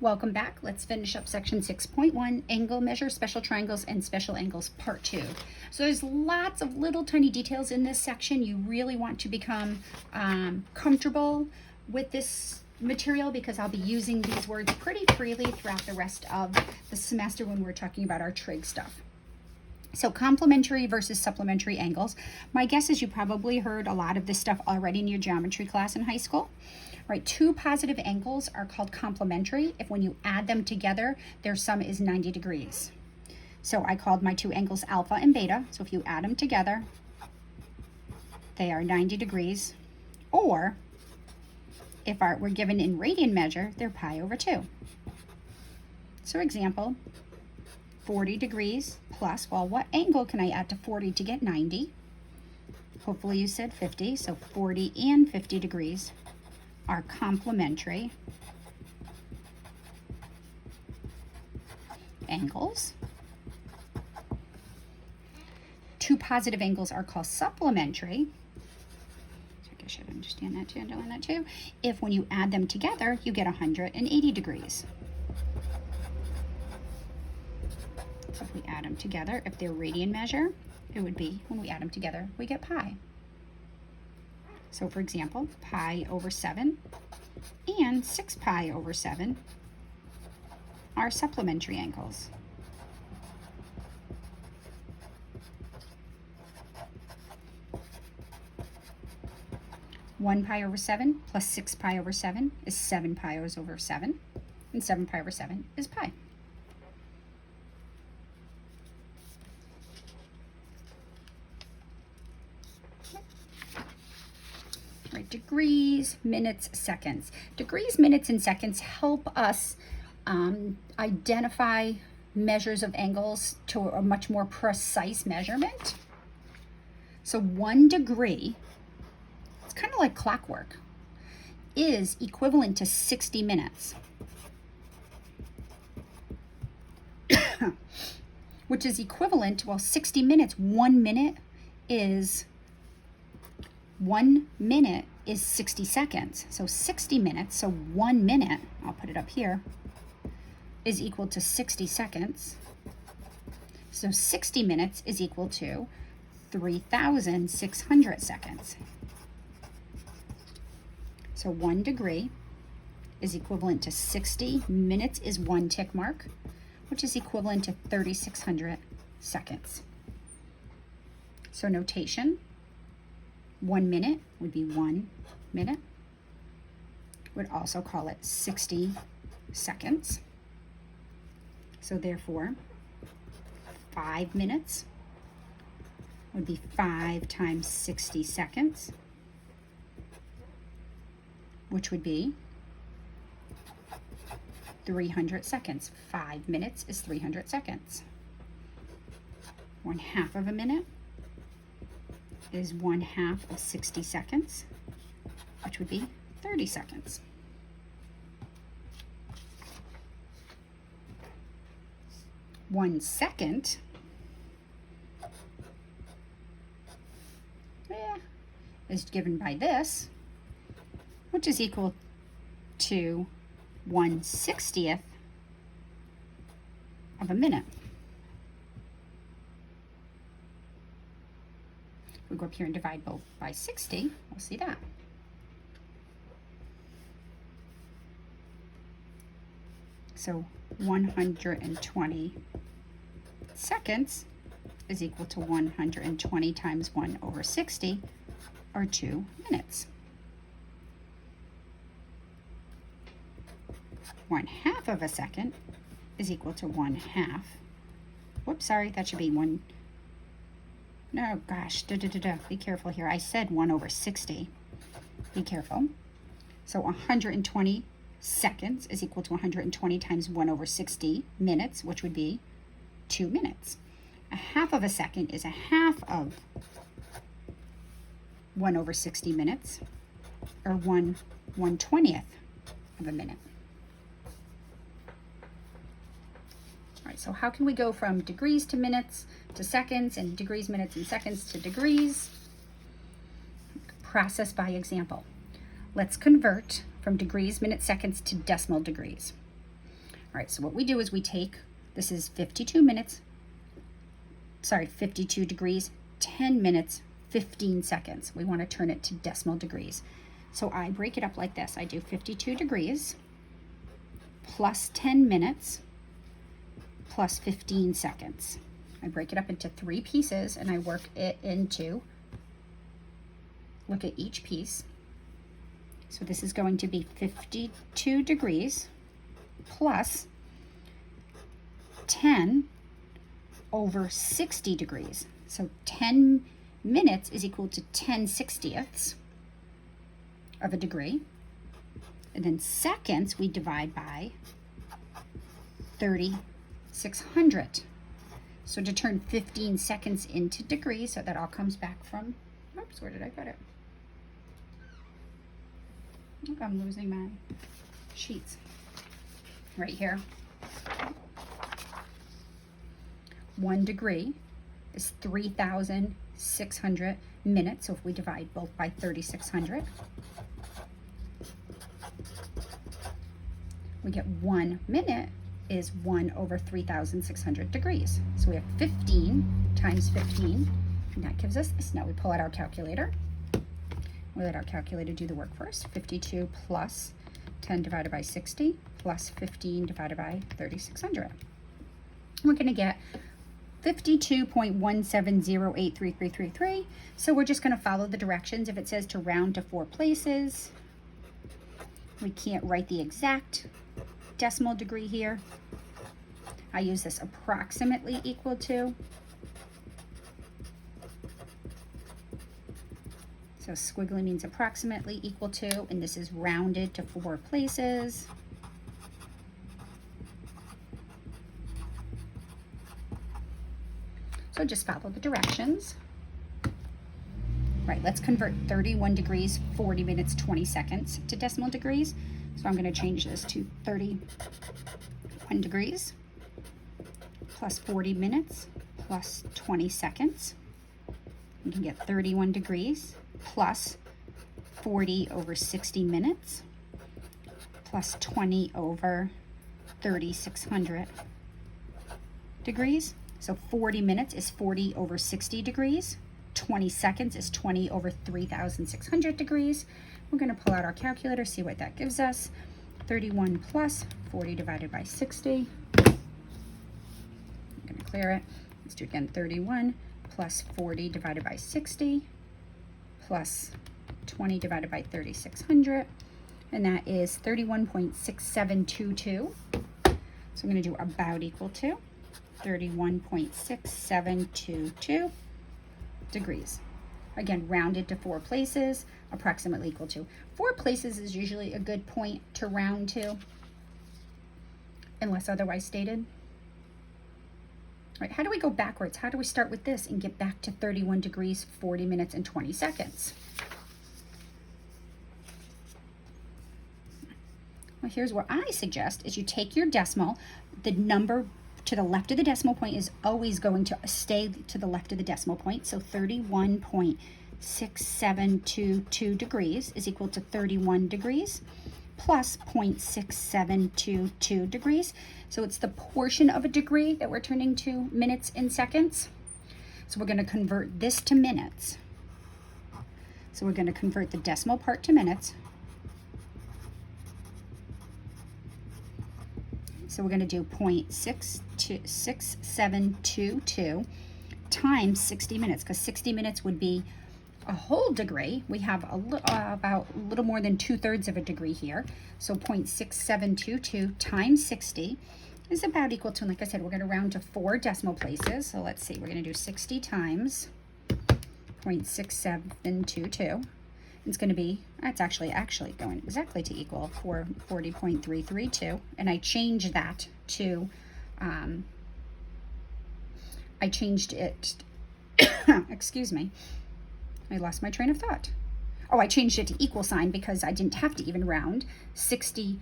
Welcome back. Let's finish up section 6.1, angle measure, special triangles, and special angles, part 2. So there's lots of little tiny details in this section. You really want to become comfortable with this material because I'll be using these words pretty freely throughout the rest of the semester when we're talking about our trig stuff. So complementary versus supplementary angles. My guess is you probably heard a lot of this stuff already in your geometry class in high school. Right, two positive angles are called complementary if when you add them together, their sum is 90 degrees. So I called my two angles alpha and beta. So if you add them together, they are 90 degrees. Or if we're given in radian measure, they're pi over 2. So example, 40 degrees plus, well, what angle can I add to 40 to get 90? Hopefully you said 50, so 40 and 50 degrees are complementary angles. Two positive angles are called supplementary. So I guess you should understand that too, underline that too. If when you add them together, you get 180 degrees. So if we add them together, if they're radian measure, it would be, when we add them together, we get pi. So for example, pi over 7 and 6 pi over 7 are supplementary angles. One pi over 7 plus 6 pi over 7 is 7 pi over 7, and 7 pi over 7 is pi. Right, degrees, minutes, seconds. Degrees, minutes, and seconds help us identify measures of angles to a much more precise measurement. So 1 degree, it's kind of like clockwork, is equivalent to 60 minutes. Which is equivalent to, well, 60 minutes, 1 minute is 60 seconds. So 60 minutes, so 1 minute, I'll put it up here, is equal to 60 seconds. So 60 minutes is equal to 3,600 seconds. So 1 degree is equivalent to 60 minutes is 1 tick mark, which is equivalent to 3,600 seconds. So notation, 1 minute would be 1 minute. Would also call it 60 seconds. So therefore, 5 minutes would be 5 times 60 seconds, which would be 300 seconds. 5 minutes is 300 seconds. 1/2 of a minute is 1/2 of 60 seconds, which would be 30 seconds. One second is given by this, which is equal to 1/60th of a minute. We go up here and divide both by 60, we'll see that. So 120 seconds is equal to 120 times 1 over 60, or 2 minutes. 1/2 of a second is equal to 1/2. Whoops, sorry, that should be 1. No, gosh, be careful here. I said 1 over 60. Be careful. So 120 seconds is equal to 120 times 1 over 60 minutes, which would be 2 minutes. 1/2 of a second is 1/2 of 1 over 60 minutes, or 1/120th of a minute. All right, so how can we go from degrees to minutes to seconds, and degrees, minutes, and seconds to degrees? Process by example. Let's convert from degrees, minutes, seconds to decimal degrees. All right, so what we do is we take, this is 52 minutes, sorry, 52 degrees, 10 minutes, 15 seconds. We want to turn it to decimal degrees. So I break it up like this. I do 52 degrees plus 10 minutes plus 15 seconds. I break it up into 3 pieces and I work it into, look at each piece. So this is going to be 52 degrees plus 10 over 60 degrees. So 10 minutes is equal to 10/60ths of a degree. And then seconds we divide by 3,600. So to turn 15 seconds into degrees, so that all comes back from, oops, where did I put it? Look, I'm losing my sheets. Right here. 1 degree is 3,600 minutes. So if we divide both by 3,600, we get 1 minute is 1 over 3,600 degrees. So we have 15 times 15, and that gives us this. Now we pull out our calculator. We let our calculator do the work first. 52 plus 10 divided by 60 plus 15 divided by 3,600. We're going to get 52.17083333. So we're just going to follow the directions. If it says to round to 4 places, we can't write the exact decimal degree here. I use this approximately equal to. So squiggly means approximately equal to, and this is rounded to 4 places. So just follow the directions. Right, let's convert 31 degrees, 40 minutes, 20 seconds to decimal degrees. So I'm going to change this to 31 degrees plus 40 minutes plus 20 seconds. You can get 31 degrees plus 40 over 60 minutes plus 20 over 3,600 degrees. So 40 minutes is 40 over 60 degrees. 20 seconds is 20 over 3,600 degrees. We're going to pull out our calculator, see what that gives us. 31 plus 40 divided by 60. I'm going to clear it. Let's do it again. 31 plus 40 divided by 60 plus 20 divided by 3,600. And that is 31.6722. So I'm going to do about equal to 31.6722 degrees. Again, rounded to 4 places, approximately equal to. 4 places is usually a good point to round to, unless otherwise stated. All right, how do we go backwards? How do we start with this and get back to 31 degrees, 40 minutes, and 20 seconds? Well, here's what I suggest is you take your decimal, the number to the left of the decimal point is always going to stay to the left of the decimal point. So 31.6722 degrees is equal to 31 degrees plus 0.6722 degrees. So it's the portion of a degree that we're turning to minutes and seconds. So we're going to convert this to minutes. So we're going to convert the decimal part to minutes. So we're going to do 0.6722 times 60 minutes, because 60 minutes would be a whole degree. We have about a little more than 2/3 of a degree here. So 0.6722 times 60 is about equal to, like I said, we're going to round to 4 decimal places. So let's see, we're going to do 60 times 0.6722. It's going to be, that's actually going exactly to equal 40.332. And I changed that to, I changed it, excuse me, I lost my train of thought. Oh, I changed it to equal sign because I didn't have to even round. 60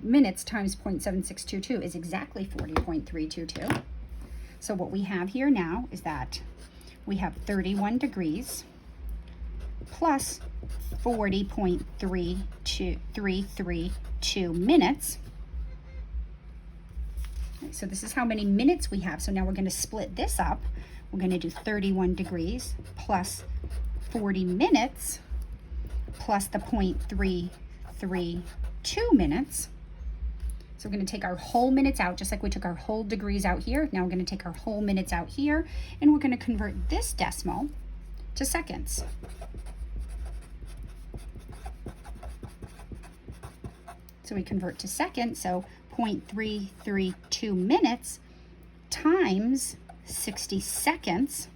minutes times 0.7622 is exactly 40.322. So what we have here now is that we have 31 degrees plus 40.332 minutes Right, so this is how many minutes we have. So now we're going to split this up. We're going to do 31 degrees plus 40 minutes plus the 0.332 minutes. So we're going to take our whole minutes out, just like we took our whole degrees out here. Now we're going to take our whole minutes out here, and we're going to convert this decimal to seconds. So we convert to seconds, so 0.332 minutes times 60 seconds.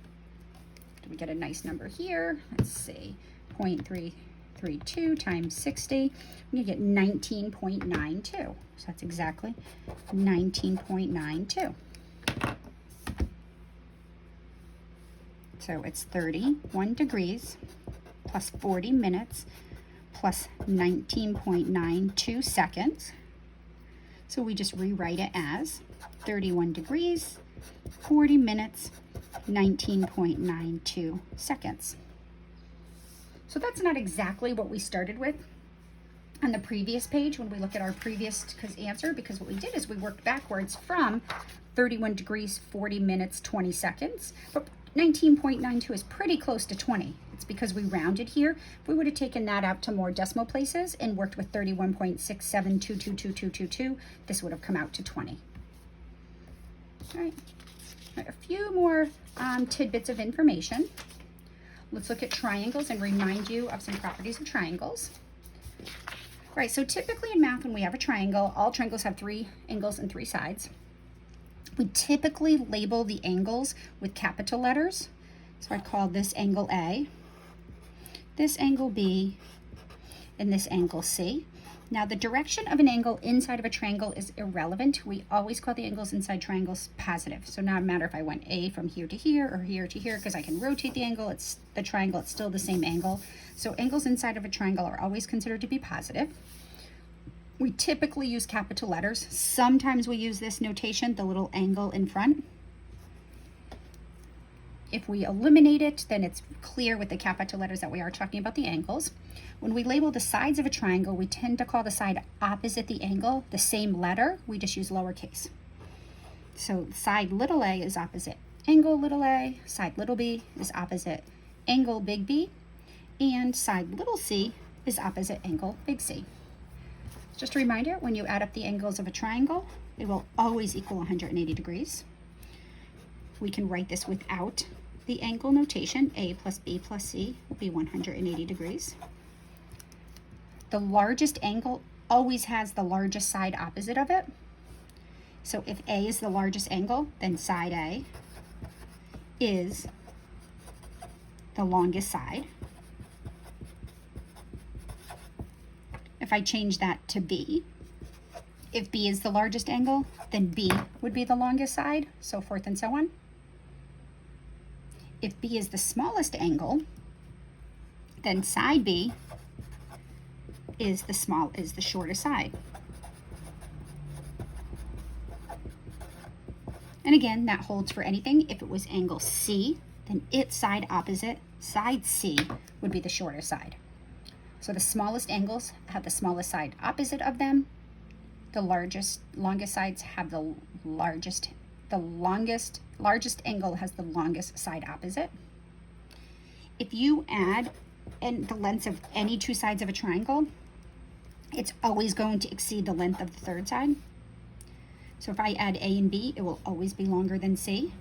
Do we get a nice number here? Let's see, 0.332 times 60, we get 19.92. So that's exactly 19.92. So it's 31 degrees plus 40 minutes plus 19.92 seconds. So we just rewrite it as 31 degrees, 40 minutes, 19.92 seconds. So that's not exactly what we started with on the previous page when we look at our previous answer, because what we did is we worked backwards from 31 degrees, 40 minutes, 20 seconds. But 19.92 is pretty close to 20. It's because we rounded here. If we would have taken that out to more decimal places and worked with 31.6722222, this would have come out to 20. All right, a few more tidbits of information. Let's look at triangles and remind you of some properties of triangles. All right, so typically in math, when we have a triangle, all triangles have 3 angles and 3 sides. We typically label the angles with capital letters. So I'd call this angle A, this angle B, and this angle C. Now the direction of an angle inside of a triangle is irrelevant. We always call the angles inside triangles positive. So not matter if I went A from here to here or here to here, because I can rotate the angle, it's the triangle, it's still the same angle. So angles inside of a triangle are always considered to be positive. We typically use capital letters. Sometimes we use this notation, the little angle in front. If we eliminate it, then it's clear with the capital letters that we are talking about the angles. When we label the sides of a triangle, we tend to call the side opposite the angle the same letter. We just use lowercase. So side little a is opposite angle little a, side little b is opposite angle big B, and side little c is opposite angle big C. Just a reminder, when you add up the angles of a triangle, it will always equal 180 degrees. We can write this without the angle notation. A plus B plus C will be 180 degrees. The largest angle always has the largest side opposite of it. So if A is the largest angle, then side A is the longest side. If I change that to B, if B is the largest angle, then B would be the longest side, so forth and so on. If B is the smallest angle, then side B is the shortest side. And again, that holds for anything. If it was angle C, then its side opposite, side C, would be the shortest side. So the smallest angles have the smallest side opposite of them. The longest sides have the largest angle has the longest side opposite. If you add the lengths of any 2 sides of a triangle, it's always going to exceed the length of the third side. So if I add A and B, it will always be longer than C.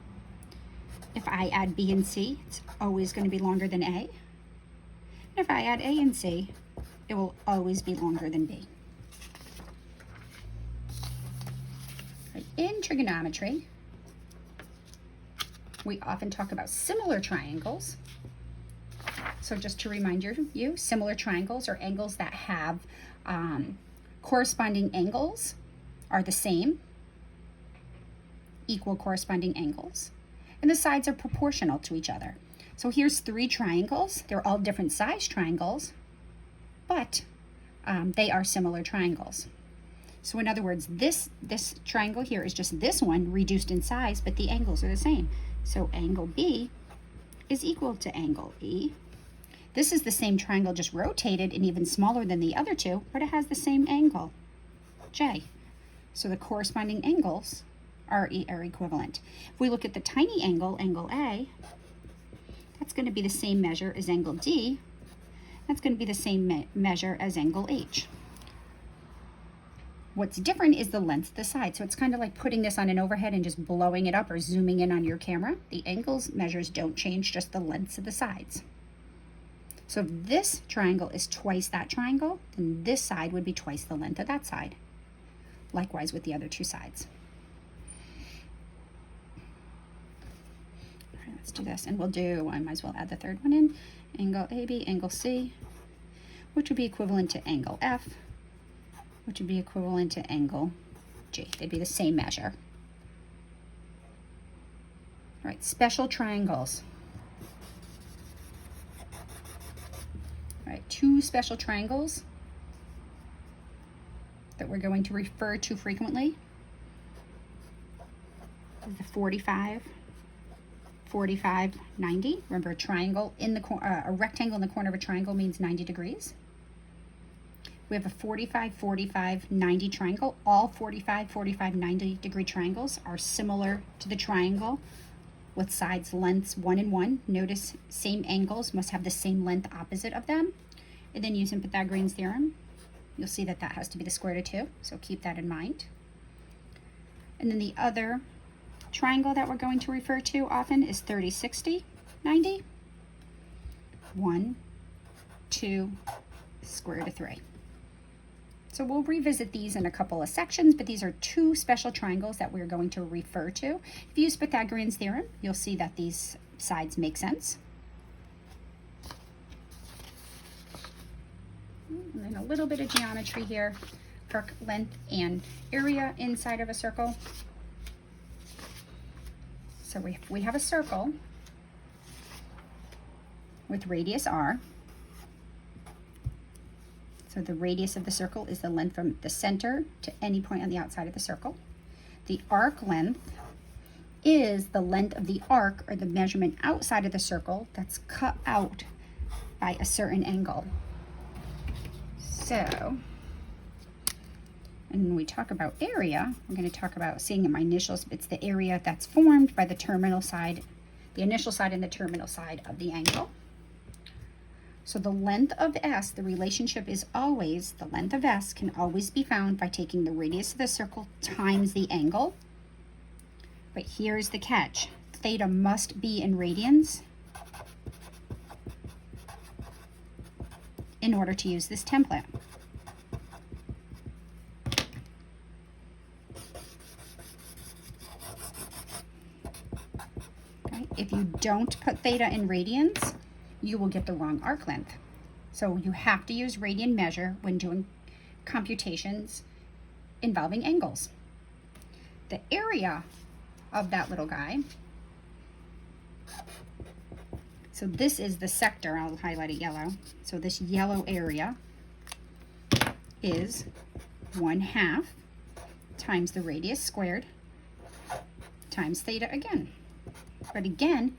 If I add B and C, it's always going to be longer than A. If I add A and C, it will always be longer than B. In trigonometry, we often talk about similar triangles. So just to remind you, similar triangles are angles that have corresponding angles are the same, equal corresponding angles, and the sides are proportional to each other. So here's 3 triangles. They're all different size triangles, but they are similar triangles. So in other words, this triangle here is just this one reduced in size, but the angles are the same. So angle B is equal to angle E. This is the same triangle, just rotated and even smaller than the other 2, but it has the same angle, J. So the corresponding angles are equivalent. If we look at the tiny angle, angle A, that's going to be the same measure as angle D. That's going to be the same measure as angle H. What's different is the length of the side. So it's kind of like putting this on an overhead and just blowing it up or zooming in on your camera. The angles measures don't change, just the lengths of the sides. So if this triangle is twice that triangle, then this side would be twice the length of that side. Likewise with the other two sides. All right, let's do this. And I might as well add the third one in. Angle AB, angle C, which would be equivalent to angle F, which would be equivalent to angle G. They'd be the same measure. All right, special triangles. All right, two special triangles that we're going to refer to frequently. The 45, 45, 90. Remember, a triangle in the a rectangle in the corner of a triangle means 90 degrees. We have a 45, 45, 90 triangle. All 45, 45, 90 degree triangles are similar to the triangle with sides lengths 1 and 1. Notice same angles must have the same length opposite of them. And then using Pythagorean's theorem, you'll see that that has to be the square root of 2. So keep that in mind. And then the other triangle that we're going to refer to often is 30, 60, 90. 1, 2, square root of 3. So we'll revisit these in a couple of sections, but these are two special triangles that we're going to refer to. If you use Pythagorean's theorem, you'll see that these sides make sense. And then a little bit of geometry here, arc length and area inside of a circle. So we have a circle with radius r. So the radius of the circle is the length from the center to any point on the outside of the circle. The arc length is the length of the arc, or the measurement outside of the circle that's cut out by a certain angle. So, and when we talk about area, we're going to talk about, seeing in my initials, it's the area that's formed by the terminal side, the initial side and the terminal side of the angle. So the length of S, the relationship is always, the length of S can always be found by taking the radius of the circle times the angle. But here's the catch. Theta must be in radians in order to use this template. Okay. If you don't put theta in radians, you will get the wrong arc length. So you have to use radian measure when doing computations involving angles. The area of that little guy, so this is the sector, I'll highlight it yellow. So this yellow area is 1/2 times the radius squared times theta again. But again,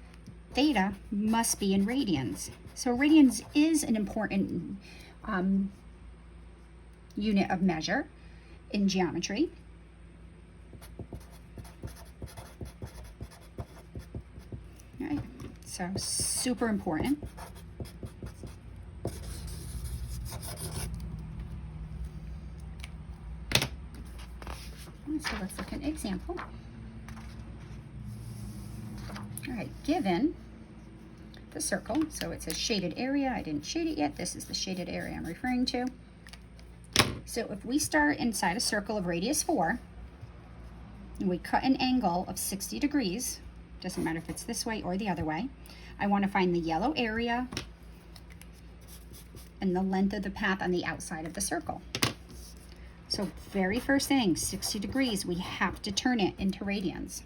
theta must be in radians. So radians is an important unit of measure in geometry. All right, so super important. So let's look at an example. All right, given the circle, so it says shaded area. I didn't shade it yet. This is the shaded area I'm referring to. So if we start inside a circle of radius 4, and we cut an angle of 60 degrees, doesn't matter if it's this way or the other way, I want to find the yellow area and the length of the path on the outside of the circle. So very first thing, 60 degrees, we have to turn it into radians.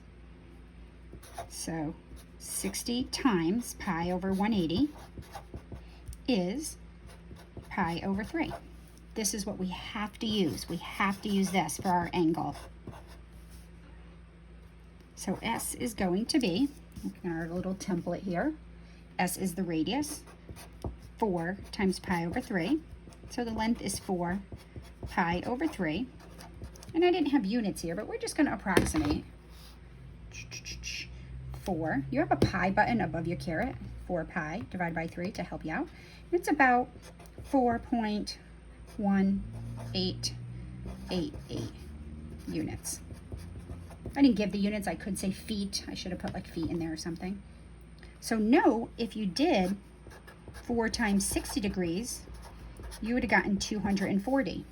So 60 times pi over 180 is pi over 3. This is what we have to use. We have to use this for our angle. So S is going to be, looking at our little template here, S is the radius, 4 times pi over 3. So the length is 4 pi over 3. And I didn't have units here, but we're just going to approximate. 4. You have a pi button above your caret. 4 pi divided by 3 to help you out. It's about 4.1888 units. I didn't give the units. I could say feet. I should have put like feet in there or something. So note, if you did 4 times 60 degrees, you would have gotten 240.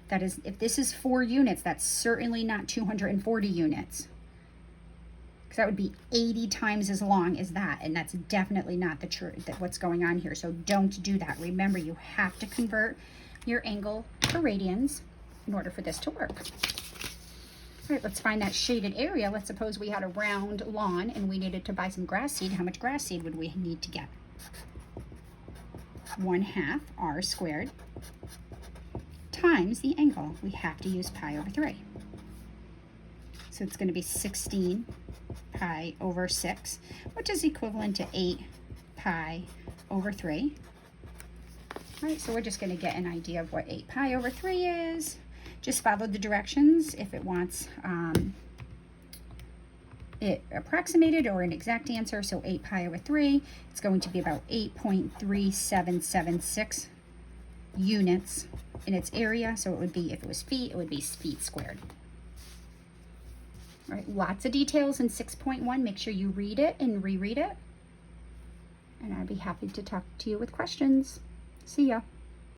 That is, if this is 4 units, that's certainly not 240 units. Because that would be 80 times as long as that, and that's definitely not the truth, what's going on here. So don't do that. Remember, you have to convert your angle to radians in order for this to work. All right, let's find that shaded area. Let's suppose we had a round lawn and we needed to buy some grass seed. How much grass seed would we need to get? 1/2 r squared times the angle. We have to use pi over 3. So it's going to be 16 pi over 6, which is equivalent to 8 pi over 3. All right, so we're just going to get an idea of what 8 pi over 3 is. Just follow the directions if it wants it approximated or an exact answer. So 8 pi over 3, it's going to be about 8.3776 units in its area. So it would be, if it was feet, it would be feet squared. All right, lots of details in 6.1. Make sure you read it and reread it. And I'd be happy to talk to you with questions. See ya.